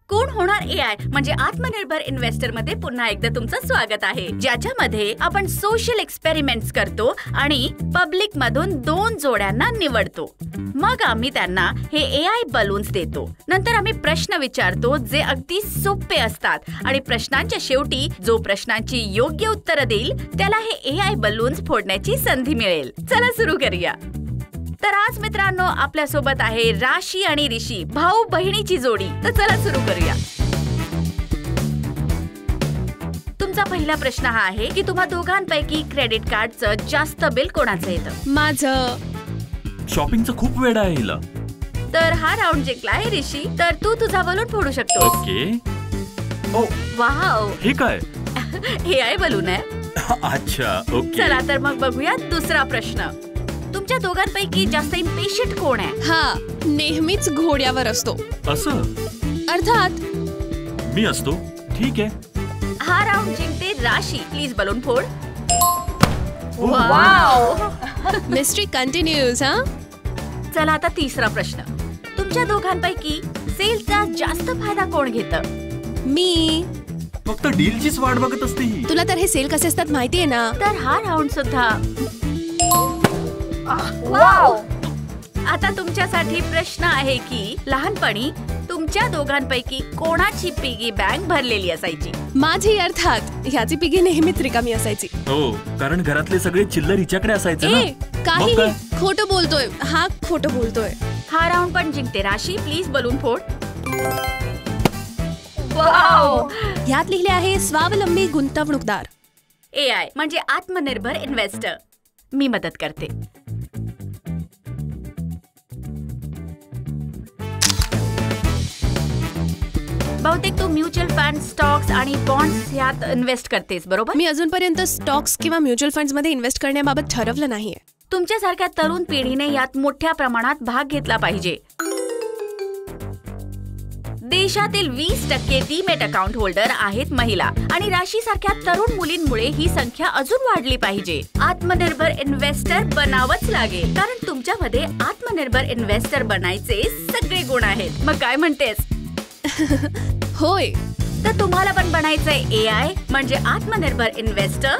कोण होणार एआय म्हणजे आत्मनिर्भर इन्व्हेस्टर मध्ये पुन्हा एकदा तुमचं स्वागत आहे, ज्याच्यामध्ये आपण सोशल एक्सपेरिमेंट्स करतो आणि पब्लिक मधून 2 जोड्यांना निवडतो. मग आम्ही त्यांना हे एआय बलून्स देतो. नंतर आम्ही प्रश्न विचारतो जे अगदी सोपे असतात आणि प्रश्नांच्या शेवटी जो प्रश्नांची योग्य उत्तरं देईल त्याला हे एआय बलून्स फोडण्याची संधी मिळेल. चला सुरू करूया. तर आज मित्रांनो आपल्या सोबत आहे राशी आणि ऋषी, भाऊ बहिणीची जोडी. तर चला सुरू करूया. तुमचा पहिला प्रश्न हा आहे की तुम्हा दोघांपैकी क्रेडिट कार्डचं जास्त बिल कोणाचं येतं? माझं. शॉपिंगचं खूप वेळ आहे हिला. तर हा राऊंड जिंकलाय ऋषी, तर तू तुझा बलून फोडू शकतोस. ओके. ओ वाव, हे काय? एआय बलून आहे. अच्छा, ओके. चला तर मग बघूया दुसरा प्रश्न. तुमच्या दोघांपैकी जास्त इम्पेशंट कोण आहे? हा, नेहमीच घोड्यावर असतो. असं? अर्थात मी असतो. ठीक आहे. हा राऊंड जिंकते राशी. प्लीज बलून फोड. वाव. Mystery continues. हा, चला आता तिसरा प्रश्न. तुमच्या दोघांपैकी सेलचा जास्त फायदा कोण घेतं? मी. फक्त डीलचीच वाट बघत असते ही. तुला तर हे सेल कसे असतात माहितीये ना. तर हा राऊंड सुद्धा. वाव. आता तुमच्यासाठी प्रश्न आहे की लहानपणी तुमच्या दोघांपैकी कोणाची पिगी बँक भरलेली असायची? माझी. अर्थात ह्याची पिगी नेहमीच रिकामी असायची. हो, कारण घरातले सगळे चिल्लर हिच्याकडे असायचे ना. काही खोटं बोलतोय हा, खोटं बोलतोय. हा राऊंड पण जिंकते राशी. प्लीज बलून फोड. वाव. ह्यात लिहिले आहे स्वावलंबी गुंतवणूकदार. एआय म्हणजे आत्मनिर्भर इन्व्हेस्टर. मी मदत करते. बहुतेक तू म्युच्युअल फंड, स्टॉक्स आणि बॉन्ड्स यात इन्व्हेस्ट करतेस, बरोबर? मी अजूनपर्यंत स्टॉक्स किंवा म्युच्युअल फंड्स मध्ये इन्व्हेस्ट करण्याबाबत ठरवलं नाहीये. तुमच्यासारख्या तरुण पिढीने यात मोठ्या प्रमाणात भाग घेतला पाहिजे. देशातील 20% डीमॅट अकाउंट होल्डर आहेत महिला आणि राशी सारख्या तरुण मुलींमुळे ही संख्या अजून वाढली पाहिजे. आत्मनिर्भर इन्व्हेस्टर बनावंच लागेल, कारण तुमच्यामध्ये आत्मनिर्भर इन्व्हेस्टर बनायचे सगळे गुण आहेत. मग काय म्हणतेस? होय. तर तुम्हाला पण बनायचंय एआय म्हणजे आत्मनिर्भर इन्व्हेस्टर?